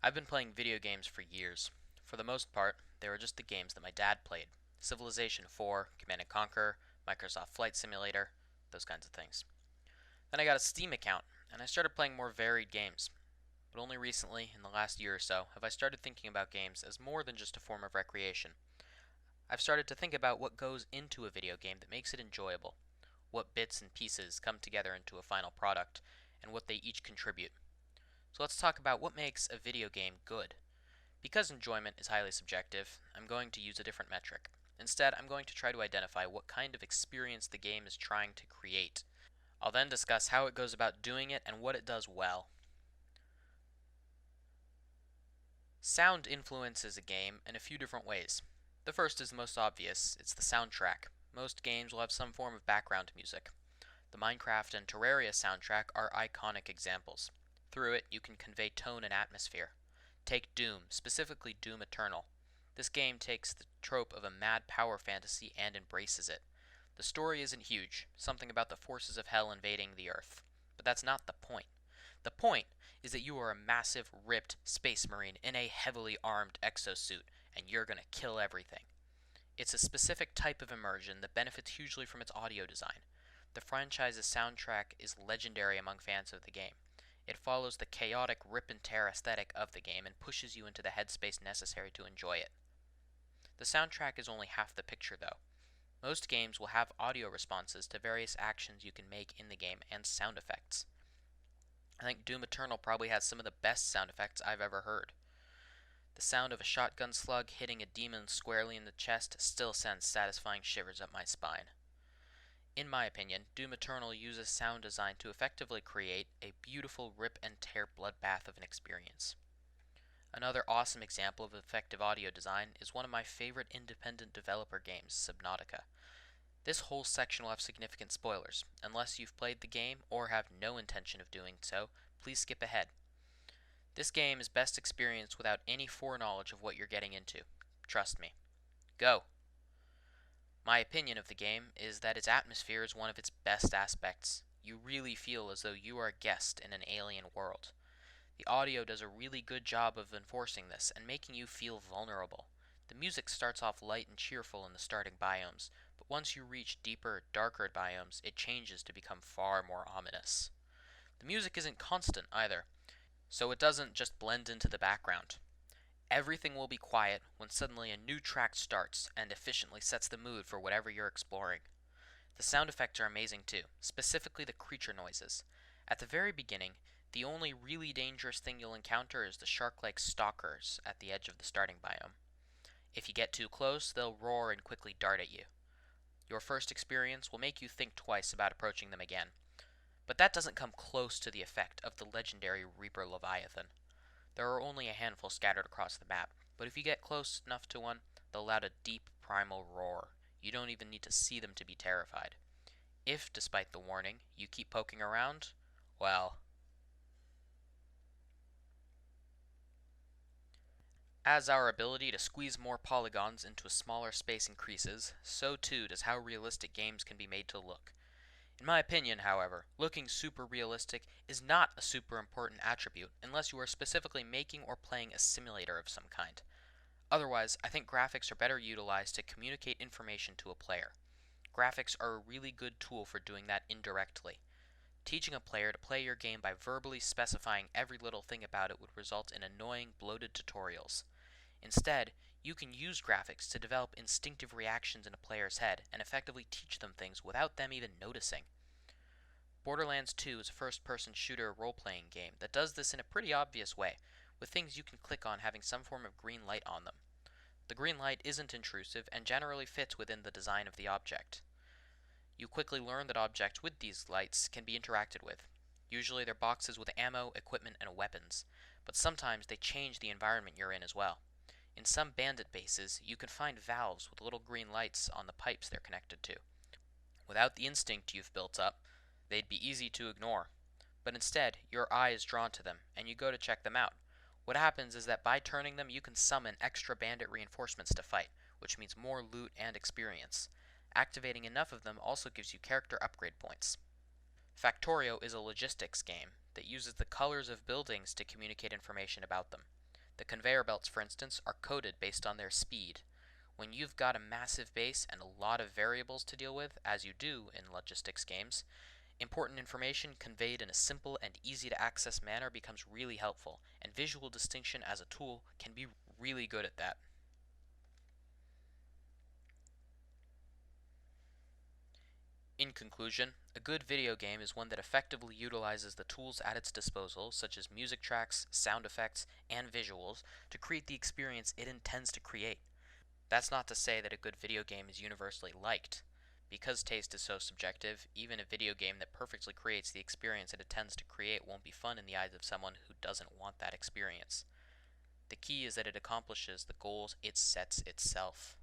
I've been playing video games for years. For the most part, they were just the games that my dad played. Civilization 4, Command and Conquer, Microsoft Flight Simulator, those kinds of things. Then I got a Steam account, and I started playing more varied games. But only recently, in the last year or so, have I started thinking about games as more than just a form of recreation. I've started to think about what goes into a video game that makes it enjoyable, what bits and pieces come together into a final product, and what they each contribute. So let's talk about what makes a video game good. Because enjoyment is highly subjective, I'm going to use a different metric. Instead, I'm going to try to identify what kind of experience the game is trying to create. I'll then discuss how it goes about doing it and what it does well. Sound influences a game in a few different ways. The first is the most obvious, it's the soundtrack. Most games will have some form of background music. The Minecraft and Terraria soundtrack are iconic examples. Through it, you can convey tone and atmosphere. Take Doom, specifically Doom Eternal. This game takes the trope of a mad power fantasy and embraces it. The story isn't huge, something about the forces of hell invading the Earth. But that's not the point. The point is that you are a massive, ripped space marine in a heavily armed exosuit, and you're gonna kill everything. It's a specific type of immersion that benefits hugely from its audio design. The franchise's soundtrack is legendary among fans of the game. It follows the chaotic rip and tear aesthetic of the game and pushes you into the headspace necessary to enjoy it. The soundtrack is only half the picture, though. Most games will have audio responses to various actions you can make in the game and sound effects. I think Doom Eternal probably has some of the best sound effects I've ever heard. The sound of a shotgun slug hitting a demon squarely in the chest still sends satisfying shivers up my spine. In my opinion, Doom Eternal uses sound design to effectively create a beautiful rip and tear bloodbath of an experience. Another awesome example of effective audio design is one of my favorite independent developer games, Subnautica. This whole section will have significant spoilers. Unless you've played the game or have no intention of doing so, please skip ahead. This game is best experienced without any foreknowledge of what you're getting into. Trust me. Go! My opinion of the game is that its atmosphere is one of its best aspects. You really feel as though you are a guest in an alien world. The audio does a really good job of enforcing this and making you feel vulnerable. The music starts off light and cheerful in the starting biomes, but once you reach deeper, darker biomes, it changes to become far more ominous. The music isn't constant either, so it doesn't just blend into the background. Everything will be quiet when suddenly a new track starts and efficiently sets the mood for whatever you're exploring. The sound effects are amazing too, specifically the creature noises. At the very beginning, the only really dangerous thing you'll encounter is the shark-like stalkers at the edge of the starting biome. If you get too close, they'll roar and quickly dart at you. Your first experience will make you think twice about approaching them again, but that doesn't come close to the effect of the legendary Reaper Leviathan. There are only a handful scattered across the map, but if you get close enough to one, they'll let out a deep, primal roar. You don't even need to see them to be terrified. If, despite the warning, you keep poking around, well, as our ability to squeeze more polygons into a smaller space increases, so too does how realistic games can be made to look. In my opinion, however, looking super realistic is not a super important attribute unless you are specifically making or playing a simulator of some kind. Otherwise, I think graphics are better utilized to communicate information to a player. Graphics are a really good tool for doing that indirectly. Teaching a player to play your game by verbally specifying every little thing about it would result in annoying, bloated tutorials. Instead, you can use graphics to develop instinctive reactions in a player's head and effectively teach them things without them even noticing. Borderlands 2 is a first-person shooter role-playing game that does this in a pretty obvious way, with things you can click on having some form of green light on them. The green light isn't intrusive and generally fits within the design of the object. You quickly learn that objects with these lights can be interacted with. Usually they're boxes with ammo, equipment, and weapons, but sometimes they change the environment you're in as well. In some bandit bases, you can find valves with little green lights on the pipes they're connected to. Without the instinct you've built up, they'd be easy to ignore. But instead, your eye is drawn to them, and you go to check them out. What happens is that by turning them, you can summon extra bandit reinforcements to fight, which means more loot and experience. Activating enough of them also gives you character upgrade points. Factorio is a logistics game that uses the colors of buildings to communicate information about them. The conveyor belts, for instance, are coded based on their speed. When you've got a massive base and a lot of variables to deal with, as you do in logistics games, important information conveyed in a simple and easy to access manner becomes really helpful, and visual distinction as a tool can be really good at that. In conclusion, a good video game is one that effectively utilizes the tools at its disposal, such as music tracks, sound effects, and visuals, to create the experience it intends to create. That's not to say that a good video game is universally liked. Because taste is so subjective, even a video game that perfectly creates the experience it intends to create won't be fun in the eyes of someone who doesn't want that experience. The key is that it accomplishes the goals it sets itself.